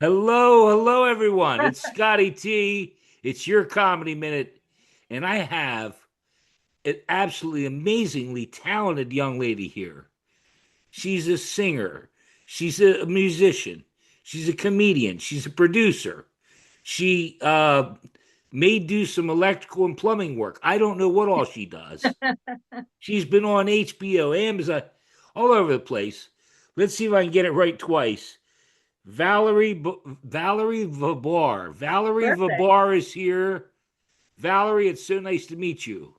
Hello, everyone. It's Scotty T. It's your comedy minute, and I have an absolutely amazingly talented young lady here. She's a singer, she's a musician, she's a comedian, she's a producer. She may do some electrical and plumbing work. I don't know what all she does. She's been on HBO, Amazon, all over the place. Let's see if I can get it right twice. Valerie Vibar. Valerie Perfect. Vibar is here. Valerie, it's so nice to meet you.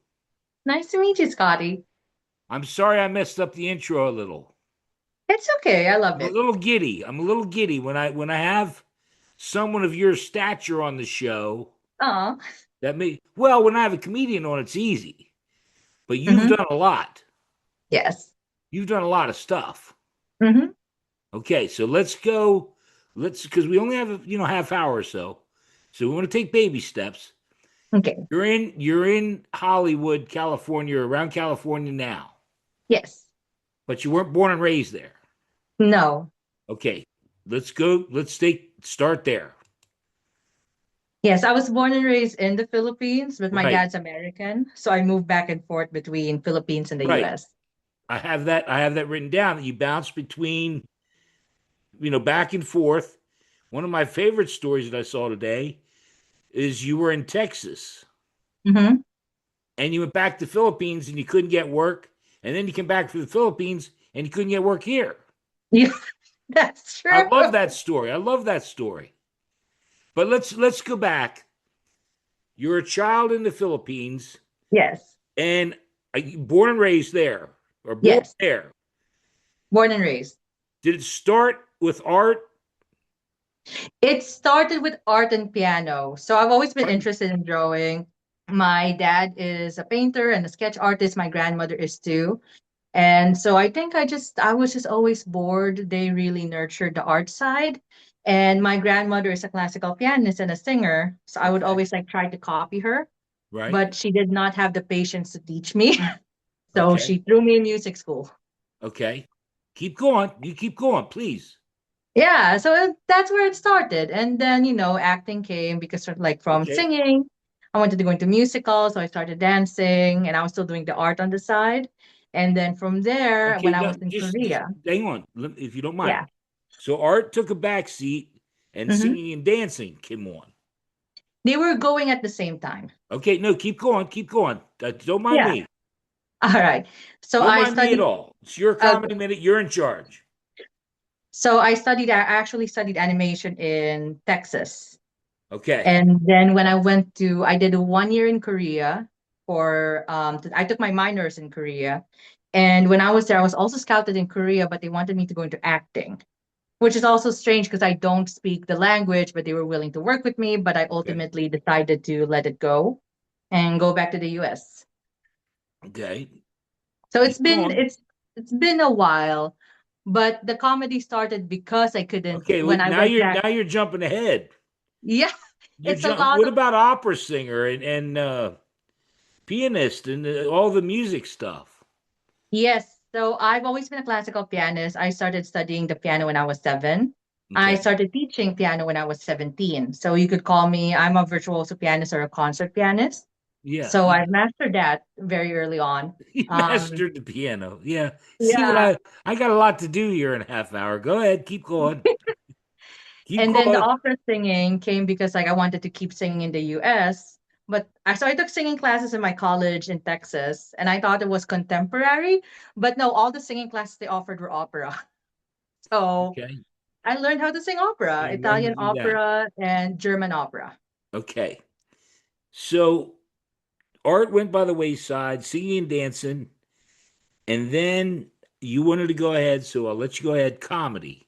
Nice to meet you, Scotty. I'm sorry I messed up the intro a little. It's okay. I love I'm a it. little giddy. I'm a little giddy when I have someone of your stature on the show. Oh, When I have a comedian on, it's easy. But you've hmm done a lot. yes. You've done a lot of stuff. hmm Okay, so let's go. Let's because we only have half hour or so. So we want to take baby steps. Okay. You're in Hollywood, California, around California now, Yes. but you weren't born and raised there. No. Okay, let's go. Start there. Yes, I was born and raised in the Philippines, but my Right, dad's American, so I moved back and forth between Philippines and the right. US. I have that written down that you bounce between, back and forth. One of my favorite stories that I saw today is you were in Texas hmm and you went back to the Philippines and you couldn't get work, and then you came back to the Philippines and you couldn't get work here. Yeah, that's I true. love that story. I love that story. But let's go back. You're a child in the Philippines, Yes. and born and raised there, or born Yes. there. Born and raised. Did it start with art? It started with art and piano. So I've always been interested in drawing. My dad is a painter and a sketch artist. My grandmother is too. And so I was just always bored. They really nurtured the art side. And my grandmother is a classical pianist and a singer. So I would Okay, always like try to copy her, right. but she did not have the patience to teach me. So Okay, she threw me in music school. okay. Keep going. You keep going, please. Yeah, so that's where it started. And then, acting came because from Okay, singing, I wanted to go into musicals, so I started dancing and I was still doing the art on the side. And then from there, okay. when I No, was in just Korea, hang on, if you don't mind. yeah. So art took a back seat, and hmm singing and dancing came on. They were going at the same time. Okay, no, keep going, keep going. Don't mind Yeah. me. All right. So Don't I mind me at studied all. It's your okay. comedy minute. You're in charge. I actually studied animation in Texas. Okay. And then when I did 1 year in Korea I took my minors in Korea. And when I was there, I was also scouted in Korea, but they wanted me to go into acting, which is also strange because I don't speak the language, but they were willing to work with me. But I Okay. ultimately decided to let it go and go back to the US. Okay. So Keep going. it's been a while, but the comedy started because I couldn't Okay. when I Now went you're back. now you're jumping ahead. Yeah, You're it's a jump. lot What of about opera singer and pianist and all the music stuff? yes. So I've always been a classical pianist. I started studying the piano when I was 7. I Okay. started teaching piano when I was 17. So you could call me, I'm a virtuoso pianist or a concert pianist. Yeah. So Yeah. I've mastered that very early on. You Um, mastered the piano. Yeah. See what yeah. I got a lot to do here in a half hour. Go ahead. Keep going. Keep And then the going. opera singing came because I wanted to keep singing in the US. So I took singing classes in my college in Texas, and I thought it was contemporary, but no, all the singing classes they offered were opera. So Okay. I learned how to sing opera, You learned to Italian do that. opera and German opera. Okay. So art went by the wayside, singing and dancing, and then you wanted to go ahead, so I'll let you go ahead. Comedy.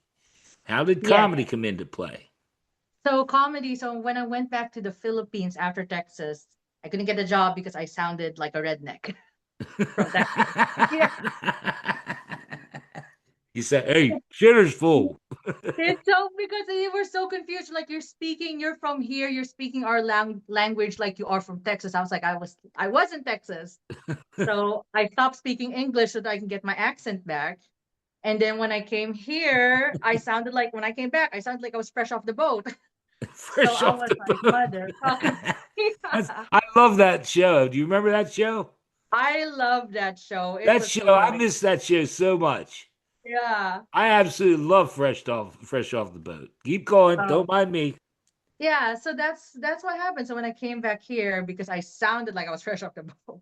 How did Yes. comedy come into play? So comedy. So when I went back to the Philippines after Texas, I couldn't get a job because I sounded like a redneck from Texas. Yeah. You said, "Hey, shitter's full." It's so because they were so confused. Like you're from here, you're speaking our language like you are from Texas. I was like, I was in Texas. So I stopped speaking English so that I can get my accent back. And then when I came here, I sounded like when I came back, I sounded like I was fresh off the boat. So Fresh I off was the like, boat. mother, fucker. Yeah. I love that show. Do you remember that show? I love that show. It That was show, I hilarious. miss that show so much. Yeah. I absolutely love fresh off the boat. Keep going. Oh. Don't mind me. Yeah, so that's what happened. So when I came back here, because I sounded like I was fresh off the boat,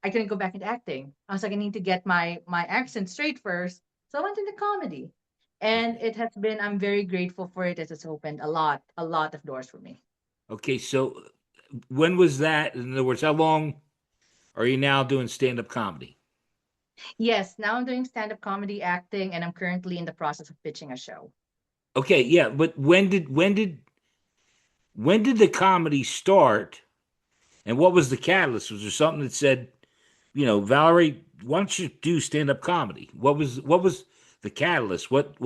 I couldn't go back into acting. I was like, I need to get my accent straight first. So I went into comedy. And Okay. it has been, I'm very grateful for it. It has opened a lot of doors for me. Okay. So when was that? In other words, how long are you now doing stand-up comedy? Yes, now I'm doing stand-up comedy acting, and I'm currently in the process of pitching a show. Okay. Yeah. But when did the comedy start? And what was the catalyst? Was there something that said, Valerie, why don't you do stand-up comedy? What was the catalyst? What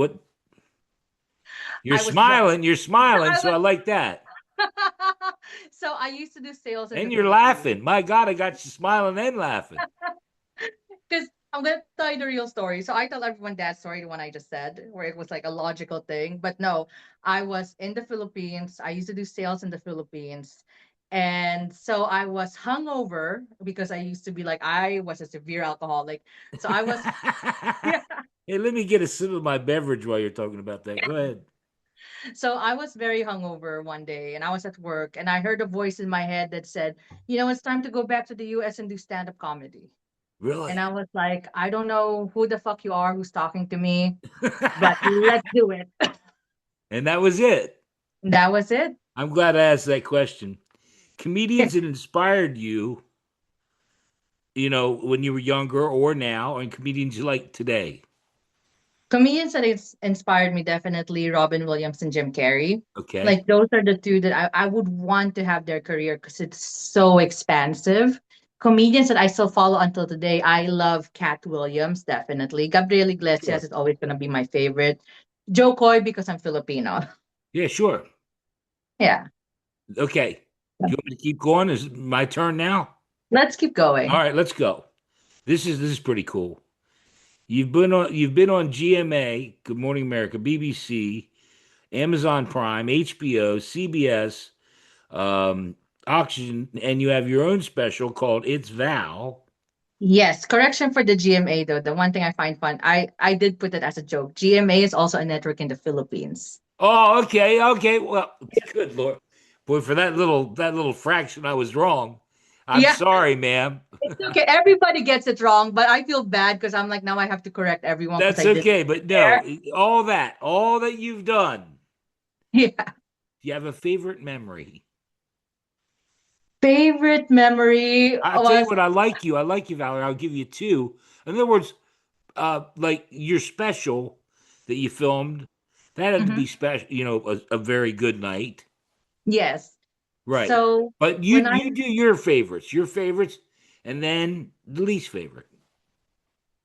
you're I was very smiling, you're smiling, I so I was like that. so I used to do sales in the And you're Philippines. laughing. My God, I got you smiling and laughing. Because I'm gonna tell you the real story. So I tell everyone that story, the one I just said, where it was like a logical thing. But no, I was in the Philippines. I used to do sales in the Philippines. And so I was hungover because I used to be like I was a severe alcoholic. So I was yeah. Hey, let me get a sip of my beverage while you're talking about that. Go ahead. So I was very hungover one day and I was at work and I heard a voice in my head that said, you know, it's time to go back to the US and do stand-up comedy. And Really? I was like, I don't know who the fuck you are who's talking to me, but let's do it. And that was it. That was it. I'm glad I asked that question. Comedians that inspired you, when you were younger or now, and comedians you like today. Comedians that inspired me definitely Robin Williams and Jim Carrey. Okay. Like those are the two that I would want to have their career because it's so expansive. Comedians that I still follow until today, I love Cat Williams, definitely. Gabriel Sure. Iglesias is always gonna be my favorite. Joe Coy because I'm Filipino. Yeah, sure. Yeah. Okay. Do you want me to keep going? Is it my turn now? Let's keep All going. right, let's go. This is pretty cool. You've been on GMA, Good Morning America, BBC, Amazon Prime, HBO, CBS, um, Oxygen, and you have your own special called It's Val. Yes, correction for the GMA though. The one thing I find fun, I did put it as a joke. GMA is also a network in the Philippines. Oh, okay, okay. Well, good Lord. Boy, for that little fraction I was wrong. I'm Yeah, sorry, ma'am. it's okay. Everybody gets it wrong, but I feel bad because I'm like now I have to correct everyone because That's I did okay, but no, there. all that you've done. Yeah. Do you have a favorite memory? Favorite memory I'll tell you was what, I like you, Valerie. I'll give you two. In other words, like your special that you filmed, that had to mhm, be special, a very good night. yes. Right. So But you when I you do your favorites, and then the least favorite.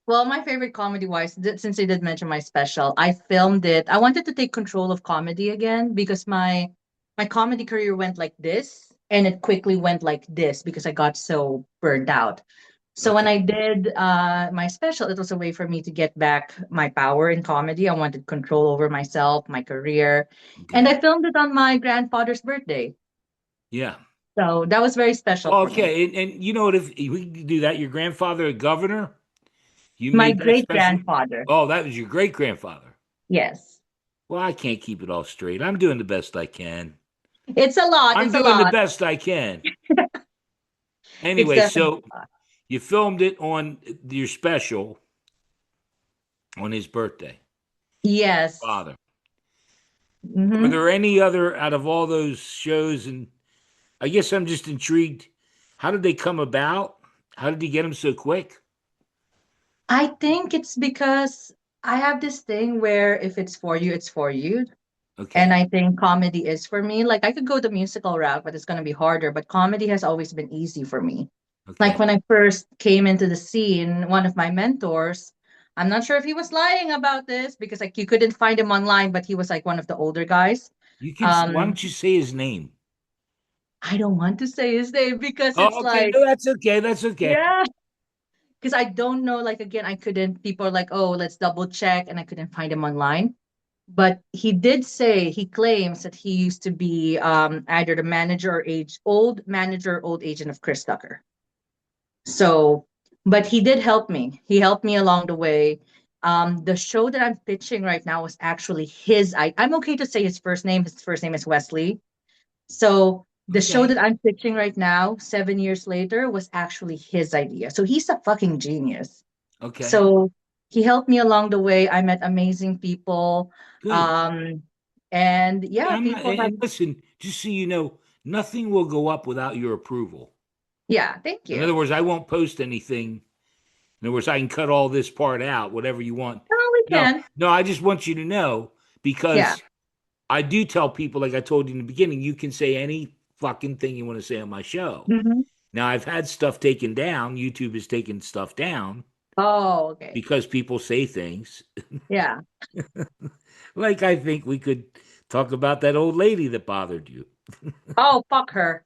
well, my favorite comedy wise, since I did mention my special, I filmed it. I wanted to take control of comedy again because my comedy career went like this and it quickly went like this because I got so burned out. So when Okay. I did my special, it was a way for me to get back my power in comedy. I wanted control over myself, my career, and Okay. I filmed it on my grandfather's birthday. Yeah. So that was very special Well, for me. okay, and you know what? If we could do that, your grandfather, a governor, you My made that great special. grandfather. Oh, that was your great grandfather. Yes. Well, I can't keep it all straight. I'm doing the best I can. It's a lot. I'm It's a doing the lot. best I can. It's Anyway, definitely so a lot. you filmed it on your special on his birthday, Yes. father. Were Hmm. there any other out of all those shows? And I guess I'm just intrigued. How did they come about? How did he get them so quick? I think it's because I have this thing where if it's for you, it's for you. And Okay. I think comedy is for me. Like I could go the musical route, but it's going to be harder. But comedy has always been easy for me. Like Okay. when I first came into the scene, one of my mentors, I'm not sure if he was lying about this because like you couldn't find him online, but he was like one of the older guys. You can. Why Um, don't you say his name? I don't want to say his name because Oh, it's okay. like, No, that's okay. That's okay. yeah, because I don't know, like, again, I couldn't, people are like, oh, let's double check, and I couldn't find him online. But he did say, he claims that he used to be either the manager or old manager, old agent of Chris Tucker. So, but he did help me. He helped me along the way. The show that I'm pitching right now was actually his. I'm okay to say his first name. His first name is Wesley. So the show Okay. that I'm pitching right now, 7 years later, was actually his idea. So he's a fucking genius. Okay. So he helped me along the way. I met amazing people. Good. Um, and Yeah, yeah, I'm not, people have, and listen, just so you know, nothing will go up without your approval. yeah, thank In you. other words, I won't post anything. In other words, I can cut all this part out, whatever you want. Oh, we No, can. no, I just want you to know Yeah. because I do tell people, like I told you in the beginning, you can say any fucking thing you want to say on my show. Hmm. Now, I've had stuff taken down. YouTube has taken stuff down Oh, okay. because people say things. Yeah. Like, I think we could talk about that old lady that bothered you. Oh, fuck her.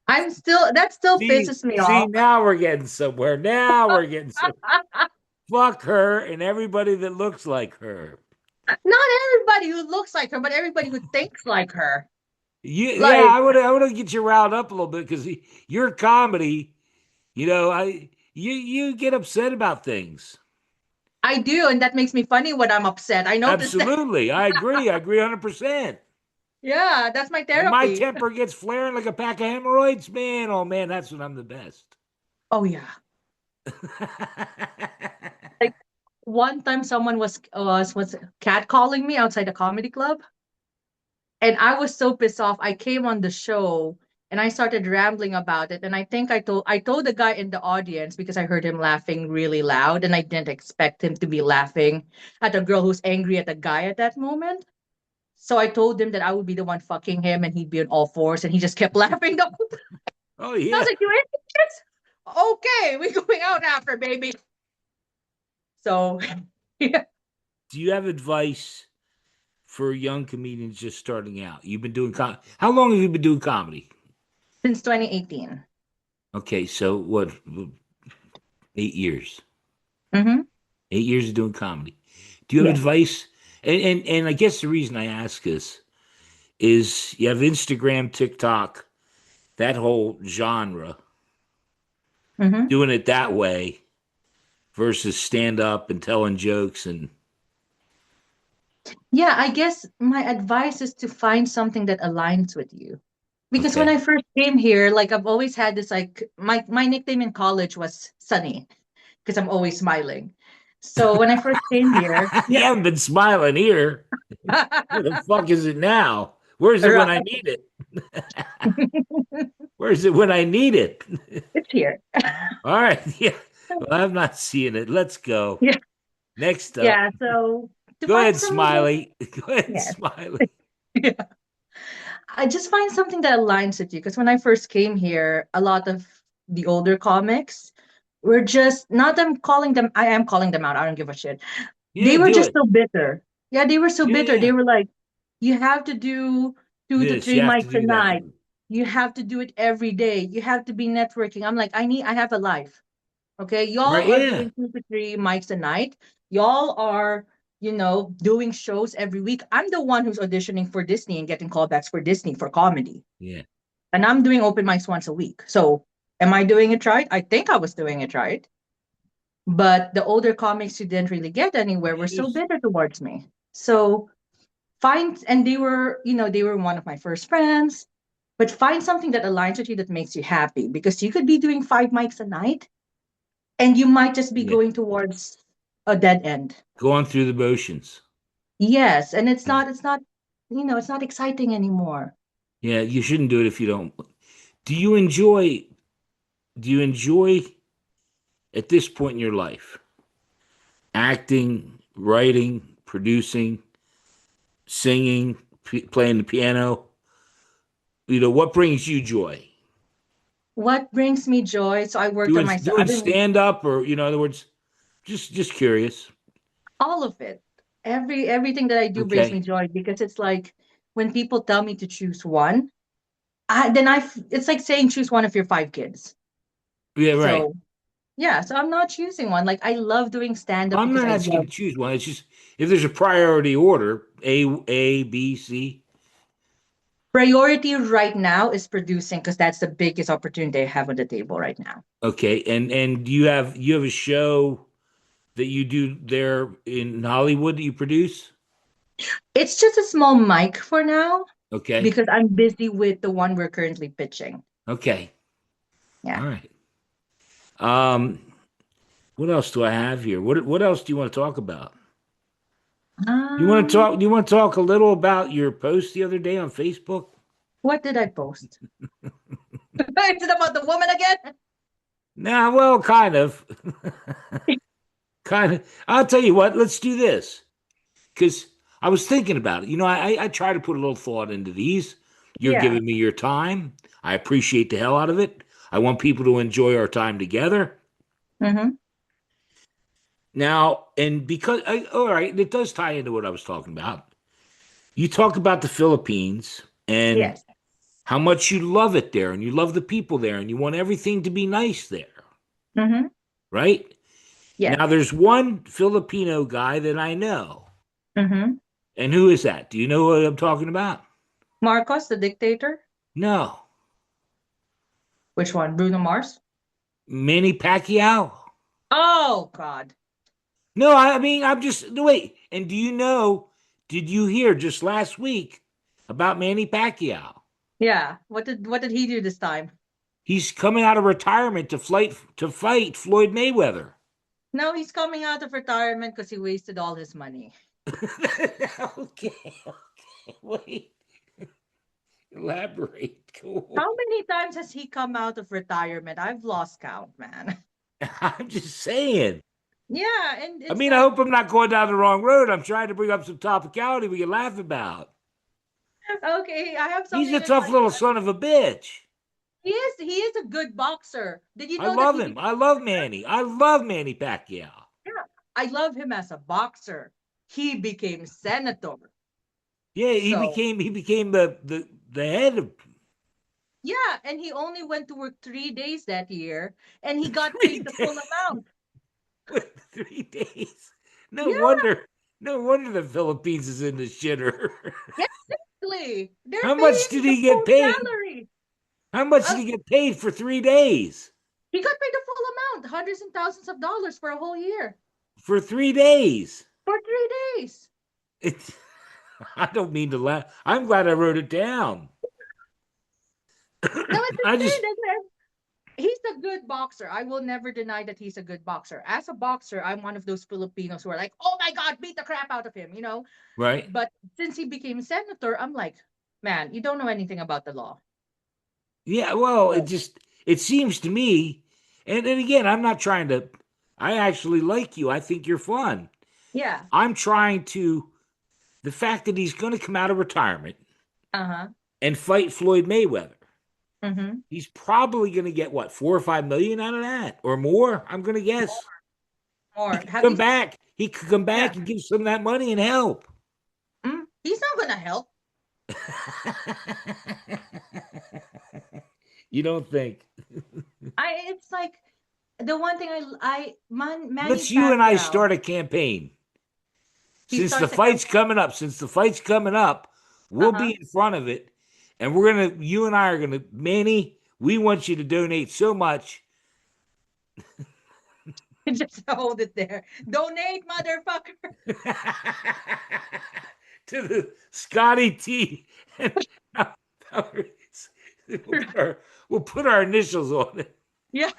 That still see, pisses me see, off. now we're getting somewhere. Now we're getting somewhere. Fuck her and everybody that looks like her. Not everybody who looks like her, but everybody who thinks like her. Yeah, Like, I would get you riled up a little bit because your comedy, you get upset about things. I do, and that makes me funny when I'm upset. I noticed that. Absolutely, I agree. I agree 100%. Yeah, that's my When my therapy. temper gets flaring like a pack of hemorrhoids, man, oh man, that's when I'm the best. Oh yeah. Like one time someone was catcalling me outside a comedy club, and I was so pissed off. I came on the show and I started rambling about it. And I think I told the guy in the audience because I heard him laughing really loud, and I didn't expect him to be laughing at a girl who's angry at a guy at that moment. So I told him that I would be the one fucking him and he'd be on all fours, and he just kept laughing the whole time. Oh I was yeah. like, you idiots? Okay, we're going out after, baby. So yeah, Do you have advice for young comedians just starting out? You've been doing how long have you been doing comedy? since 2018. Okay, so what? 8 years. Mm-hmm. 8 years of doing comedy. Do you have Yes. advice? And I guess the reason I ask is you have Instagram, TikTok, that whole genre, Mm-hmm. doing it that way versus stand up and telling jokes and Yeah, I guess my advice is to find something that aligns with you. Because when okay. I first came here, like I've always had this, like my nickname in college was Sunny because I'm always smiling. So when I first came here, You yeah. haven't been smiling here. Where the fuck is it now? Where's it when I Right. need it? Where's it when I need it? It's here. All right. Yeah. Well, I'm not seeing it. Let's go. Yeah. Next up. Yeah. So to Go find ahead, something that, Smiley. Go ahead, yes. Smiley. Yeah. I just find something that aligns with you. Because when I first came here, a lot of the older comics were just not, I'm calling them, I am calling them out. I don't give a shit. They Yeah, were do just it. so bitter. Yeah, they were so Yeah, bitter. They yeah. were like, you have to do two to This, you three have to mics a do that. night. You have to do it every day. You have to be networking. I'm like, I have a life. Okay. Y'all Right? are Yeah. doing 2 to 3 mics a night. Y'all are, doing shows every week. I'm the one who's auditioning for Disney and getting callbacks for Disney for comedy. Yeah. And I'm doing open mics once a week. So am I doing it right? I think I was doing it right. But the older comics who didn't really get anywhere were Yeah, so bitter towards me. So and they were one of my first friends, but find something that aligns with you that makes you happy, because you could be doing 5 mics a night and you might just be yeah. going towards a dead end. Going through the motions. Yes, and it's Yeah. not it's not it's not exciting anymore. Yeah, you shouldn't do it if you don't. Do you enjoy do you enjoy at this point in your life acting, writing, producing, singing, playing the piano? What brings you joy? What brings me joy? So I worked on myself. Doing stand up, or in other words, just curious. All of it. Everything that I do brings me Okay. joy, because it's like when people tell me to choose one, it's like saying choose one of your five kids. Yeah, right. So yeah, so I'm not choosing one. Like I love doing stand up I'm because not I asking you love to choose one. It's just if there's a priority order, A, B, C. priority right now is producing because that's the biggest opportunity I have on the table right now. Okay, and do you have a show that you do there in Hollywood that you produce? It's just a small mic for now Okay, because I'm busy with the one we're currently pitching. okay, Yeah. all right. Um, what else do I have here? What else do you want to talk about? You want to Um, talk? Do you want to talk a little about your post the other day on Facebook? what did I post? Is it about the woman again? Nah, well, kind of, kind of. I'll tell you what. Let's do this because I was thinking about it. I try to put a little thought into these. You're Yeah. giving me your time. I appreciate the hell out of it. I want people to enjoy our time together. Mm-hmm. Now, and because, all right, it does tie into what I was talking about. You talk about the Philippines and Yes. how much you love it there and you love the people there and you want everything to be nice there, Mm-hmm. right? Yes. Now, there's one Filipino guy that I know. Mm-hmm. And who is that? Do you know what I'm talking about? Marcos, the dictator. No. Which one? Bruno Mars? Manny Pacquiao? Oh God. No, I mean, I'm just, no, wait. And do you know, did you hear just last week about Manny Pacquiao? Yeah. What did he do this time? He's coming out of retirement to fight Floyd Mayweather. No, he's coming out of retirement because he wasted all his money. Okay, wait, elaborate. Cool. How many times has he come out of retirement? I've lost count, man. I'm just saying. Yeah, and I it's mean, I like, hope I'm not going down the wrong road. I'm trying to bring up some topicality we can laugh about. okay, I have He's something a in tough mind. little son of a bitch. He is a good boxer. Did you I know that love he him. became I love Manny. I love Manny Pacquiao. yeah, I love him as a boxer. He became senator. Yeah, So he became the head of yeah, and he only went to work 3 days that year and he got three paid the full days. amount. 3 days. No Yeah, wonder. No wonder the Philippines is in the shitter. exactly. They're How paying much him did the he get full paid? salary. How much Uh, did he get paid for 3 days? he got paid the full amount, hundreds and thousands of dollars for a whole year. For 3 days. For 3 days. It's, I don't mean to laugh. I'm glad I wrote it down. No, it's I just insane. He's a good boxer. I will never deny that he's a good boxer. As a boxer, I'm one of those Filipinos who are like, oh my God, beat the crap out of him. right. But since he became senator, I'm like, man, you don't know anything about the law. Yeah, well, So, it seems to me, and again, I'm not trying to I actually like you. I think you're fun. yeah. I'm trying to the fact that he's going to come out of retirement Uh-huh. and fight Floyd Mayweather. Mm-hmm. He's probably going to get what 4 or 5 million out of that, or more. I'm going to guess Or could have come you? back. He could come Yeah. back and give some of that money and help. He's not gonna help. You don't think? It's like the one thing Manny Let's you and I Pacquiao. start a campaign. He Since the starts a fight's campaign. coming up, we'll Uh-huh. be in front of it, and you and I are gonna, Manny. We want you to donate so much Just hold it there. Donate, motherfucker. to the Scotty T. And we'll put our initials on it. Yeah.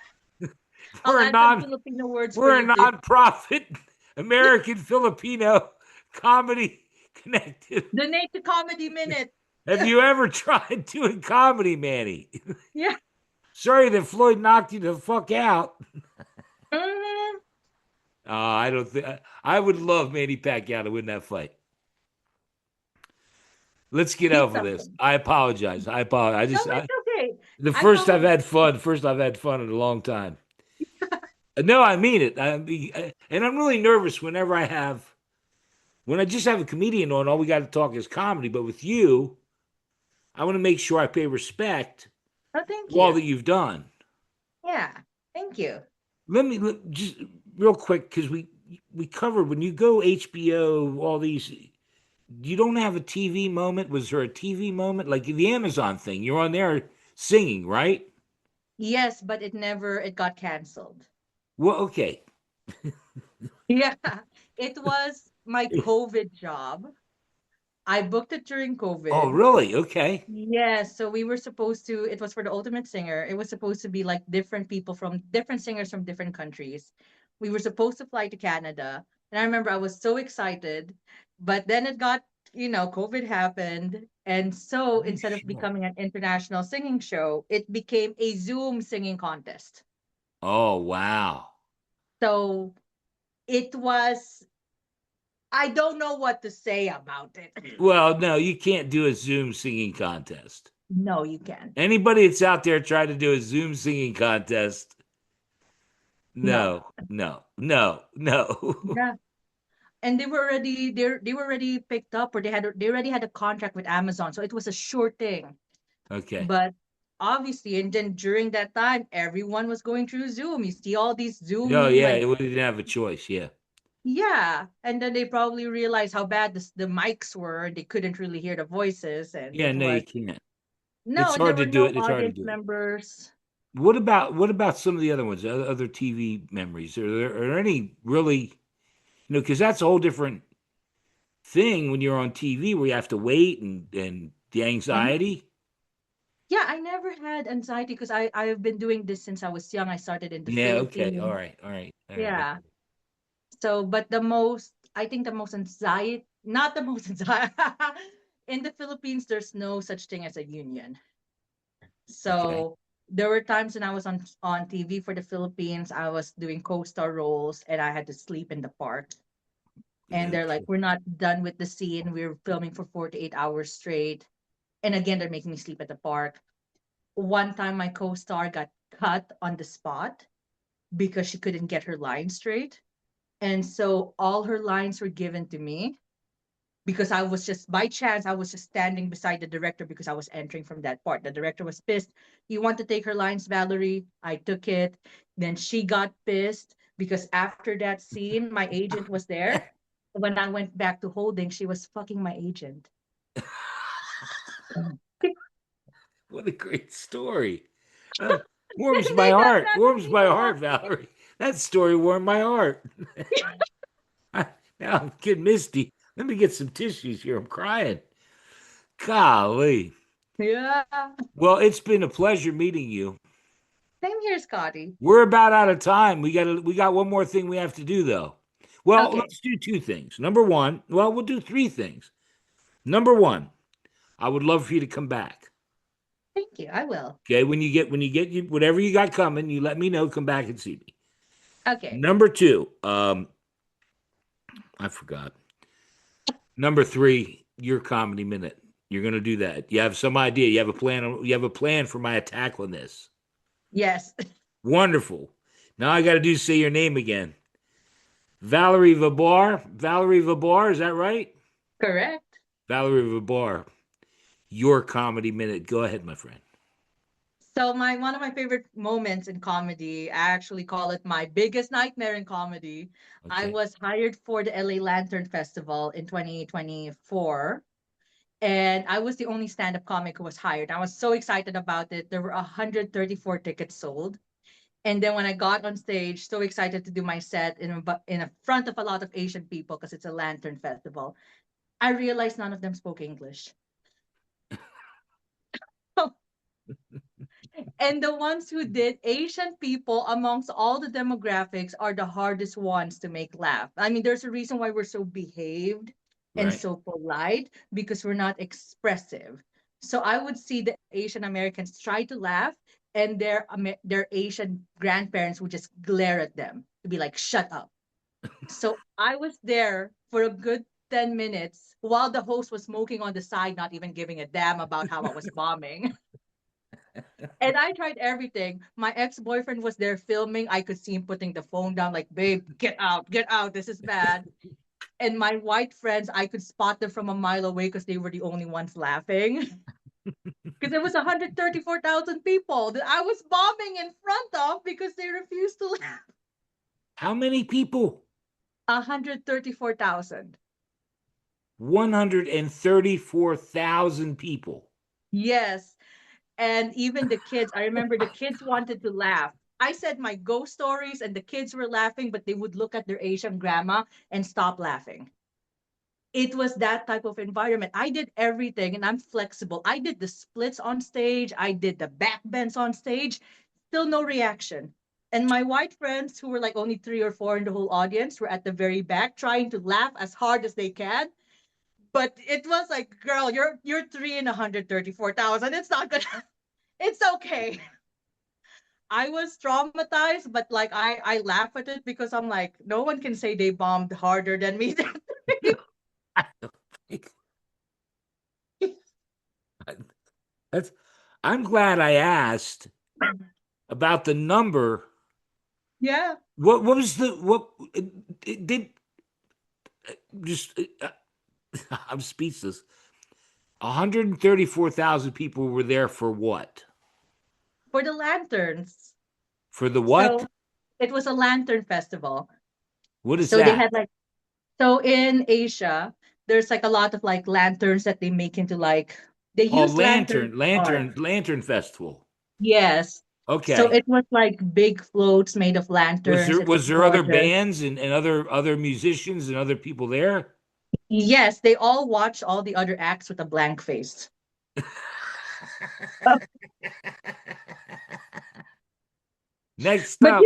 I'll We're a add some non Filipino words for we're a you too. nonprofit American Filipino comedy connected. Donate to Comedy Minute. Have you ever tried doing comedy, Manny? Yeah. Sorry that Floyd knocked you the fuck out. Mhm. I don't think I would love Manny Pacquiao to win that fight. Let's get He's over this. something. I apologize. I apologize. No, it's okay. The I first I've followed. had fun. First I've had fun in a long time. No, I mean it. And I'm really nervous when I just have a comedian on. All we got to talk is comedy. But with you, I want to make sure I pay respect Oh, thank to all you. that you've done. Yeah, thank you. Just real quick because we covered when you go HBO, all these. You don't have a TV moment. Was there a TV moment like the Amazon thing? You're on there singing, right? Yes, but it got canceled. Well, okay. Yeah, it was my COVID job. I booked it during Oh, COVID. really? Okay. Yes, so we were supposed to, it was for the Ultimate Singer. It was supposed to be like different people from different singers from different countries. We were supposed to fly to Canada. And I remember I was so excited, but then COVID happened. And so Oh, instead of sure. becoming an international singing show, it became a Zoom singing contest. Oh, wow. So it was, I don't know what to say about it. Well, no, you can't do a Zoom singing contest. No, you can't. Anybody that's out there trying to do a Zoom singing contest, No. no, no, no, no. Yeah. And they were already picked up, or they already had a contract with Amazon, so it was a sure thing. Okay. But obviously, and then during that time, everyone was going through Zoom. You see all these No, Zoom, yeah, like, we didn't have a choice. Yeah. yeah, and then they probably realized how bad the mics were. They couldn't really hear the voices, and Yeah, it no, you was can't. no, It's and there hard to were do no it. It's hard to audience do it. members. What about some of the other ones, other TV memories? Are there any really, because that's a whole different thing when you're on TV where you have to wait and the Mhm. anxiety. Yeah, I never had anxiety because I've been doing this since I was young. I started in the Yeah, okay. All Philippines. right. All right. All right. Yeah. So, but I think the most anxiety, not the most anxiety, in the Philippines, there's no such thing as a union. Okay. So there were times when I was on TV for the Philippines, I was doing co-star roles and I had to sleep in the park. And they're like, Okay. we're not done with the scene. We're filming for 48 hours straight. And again, they're making me sleep at the park. One time, my co-star got cut on the spot because she couldn't get her line straight. And so all her lines were given to me because I was just by chance I was just standing beside the director because I was entering from that part. The director was pissed. You want to take her lines, Valerie? I took it. Then she got pissed because after that scene, my agent was there. When I went back to holding, she was fucking my agent. What a great story. Uh, warms my They got heart. mad at Warms me my for heart, walking. Valerie. That story warmed my heart. Now I'm getting misty. Let me get some tissues here. I'm crying. Golly. Yeah. Well, it's been a pleasure meeting you. Same here, Scotty. We're about out of time. We got one more thing we have to do though. Well, Okay. let's do two things. Number one, well, we'll do three things. Number one, I would love for you to come back. Thank you. I will. Okay, when you get whatever you got coming, you let me know. Come back and see me. Okay. Number two, I forgot. Number three, your comedy minute. You're gonna do that. You have some idea. You have a plan. You have a plan for my attack on this. Yes. Wonderful. Now I got to do say your name again. Valerie Vibar. Valerie Vibar. Is that right? Correct. Valerie Vibar. Your comedy minute. Go ahead, my friend. So my one of my favorite moments in comedy, I actually call it my biggest nightmare in comedy. I Okay. was hired for the LA Lantern Festival in 2024, and I was the only stand-up comic who was hired. I was so excited about it. There were 134 tickets sold. And then when I got on stage, so excited to do my set in a front of a lot of Asian people because it's a lantern festival, I realized none of them spoke English. And the ones who did, Asian people amongst all the demographics are the hardest ones to make laugh. I mean, there's a reason why we're so behaved and Right. so polite because we're not expressive. So I would see the Asian Americans try to laugh, and their Asian grandparents would just glare at them to be like, "Shut up." So I was there for a good 10 minutes while the host was smoking on the side, not even giving a damn about how I was bombing. And I tried everything. My ex-boyfriend was there filming. I could see him putting the phone down, like, babe, get out, this is bad. And my white friends, I could spot them from a mile away because they were the only ones laughing. because it was 134,000 people that I was bombing in front of because they refused to laugh. How many people? 134,000. 134,000 people. Yes. And even the kids, I remember the kids wanted to laugh. I said my ghost stories, and the kids were laughing, but they would look at their Asian grandma and stop laughing. It was that type of environment. I did everything and I'm flexible. I did the splits on stage, I did the back bends on stage, still no reaction. And my white friends, who were like only three or four in the whole audience, were at the very back trying to laugh as hard as they can. But it was like, girl, you're three in 134,000. It's not gonna. It's okay. I was traumatized, but like I laugh at it because I'm like, no one can say they bombed harder than me. That's I'm glad I asked about the number. Yeah. What was the what it did just I'm speechless. 134,000 people were there for what? For the lanterns. For the what? So it was a lantern festival. What is So they that? had like, so in Asia, there's like a lot of like lanterns that they make into like, they Oh, use art. lantern festival. Yes. So Okay. it was like big floats made of lanterns. It was Was there other gorgeous. bands and other musicians and other people there? Yes, they all watched all the other acts with a blank face. Oh, Next but up.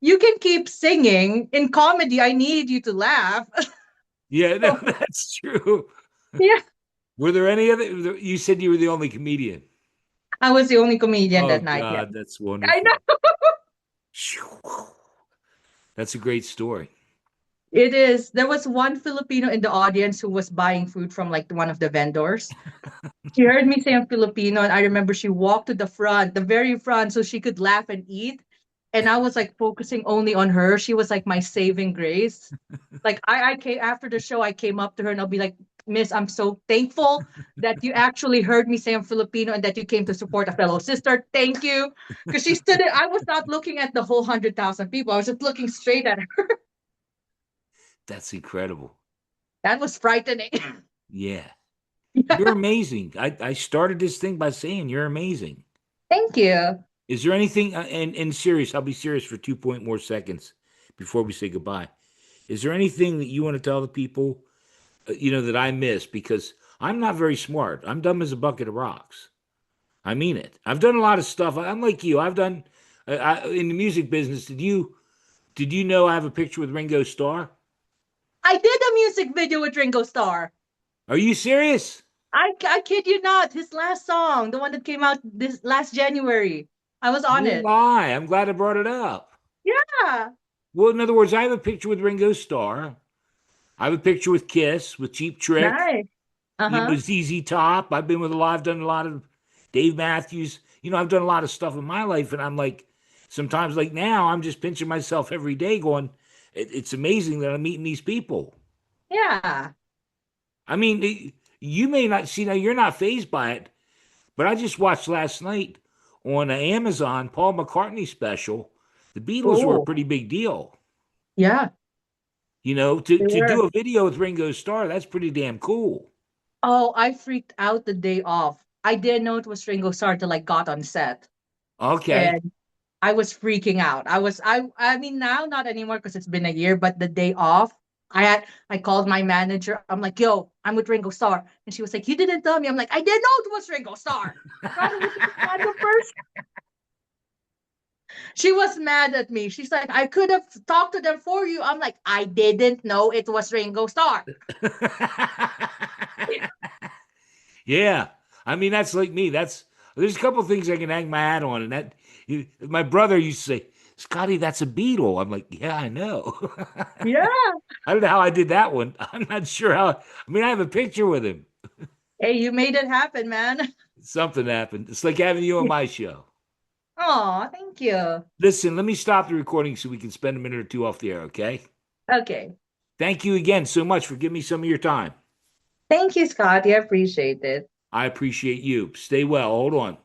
you can keep singing. In comedy, I need you to laugh. Yeah, no, So, that's true. yeah. Were there any other? You said you were the only comedian. I was the only comedian Oh that night. Yeah. God, that's I wonderful. know. That's a great story. It is. There was one Filipino in the audience who was buying food from like one of the vendors. She heard me say I'm Filipino, and I remember she walked to the front, the very front, so she could laugh and eat. And I was like focusing only on her. She was like my saving grace. Like I came after the show, I came up to her and I'll be like, Miss, I'm so thankful that you actually heard me say I'm Filipino and that you came to support a fellow sister. Thank you. Because she stood there. I was not looking at the whole 100,000 people. I was just looking straight at her. That's incredible. That was frightening. Yeah. Yeah. You're amazing. I started this thing by saying you're amazing. Thank you. Is there anything, and serious, I'll be serious for 2 more seconds before we say goodbye. Is there anything that you want to tell the people, that I missed? Because I'm not very smart. I'm dumb as a bucket of rocks. I mean it. I've done a lot of stuff. I'm like you. I've done, in the music business. Did you know I have a picture with Ringo Starr? I did a music video with Ringo Starr. Are you serious? I kid you not. His last song, the one that came out this last January. I was on No it. lie. I'm glad I brought it up. Yeah. Well, in other words, I have a picture with Ringo Starr. I have a picture with Kiss, with Cheap Trick, Nice. Uh-huh. ZZ Top. I've been with a lot. I've done a lot of Dave Matthews. I've done a lot of stuff in my life, and I'm like, sometimes like now, I'm just pinching myself every day, going, it's amazing that I'm meeting these people. Yeah. I mean, you may not see now. You're not phased by it, but I just watched last night on Amazon Paul McCartney special. The Beatles were a Oh, pretty big deal. yeah. To They do were. a video with Ringo Starr, that's pretty damn cool. Oh, I freaked out the day off. I didn't know it was Ringo Starr till I got on set. Okay. And I was freaking out. I mean now not anymore because it's been a year, but the day off, I called my manager. I'm like, yo, I'm with Ringo Starr. And she was like, you didn't tell me. I'm like, I didn't know it was Ringo Starr. I thought it was just a random person. She was mad at me. She's like, I could have talked to them for you. I'm like, I didn't know it was Ringo Starr. Yeah. I mean, that's like me. There's a couple of things I can hang my hat on, and my brother used to say, Scotty, that's a Beatle. I'm like, yeah, I know. Yeah. I don't know how I did that one. I'm not sure how. I mean, I have a picture with him. Hey, you made it happen, man. Something happened. It's like having you on my show. Oh, thank you. Listen, let me stop the recording so we can spend a minute or two off the air, okay? Okay. Thank you again so much for giving me some of your time. Thank you, Scott. I appreciate it. I appreciate you. Stay well. Hold on.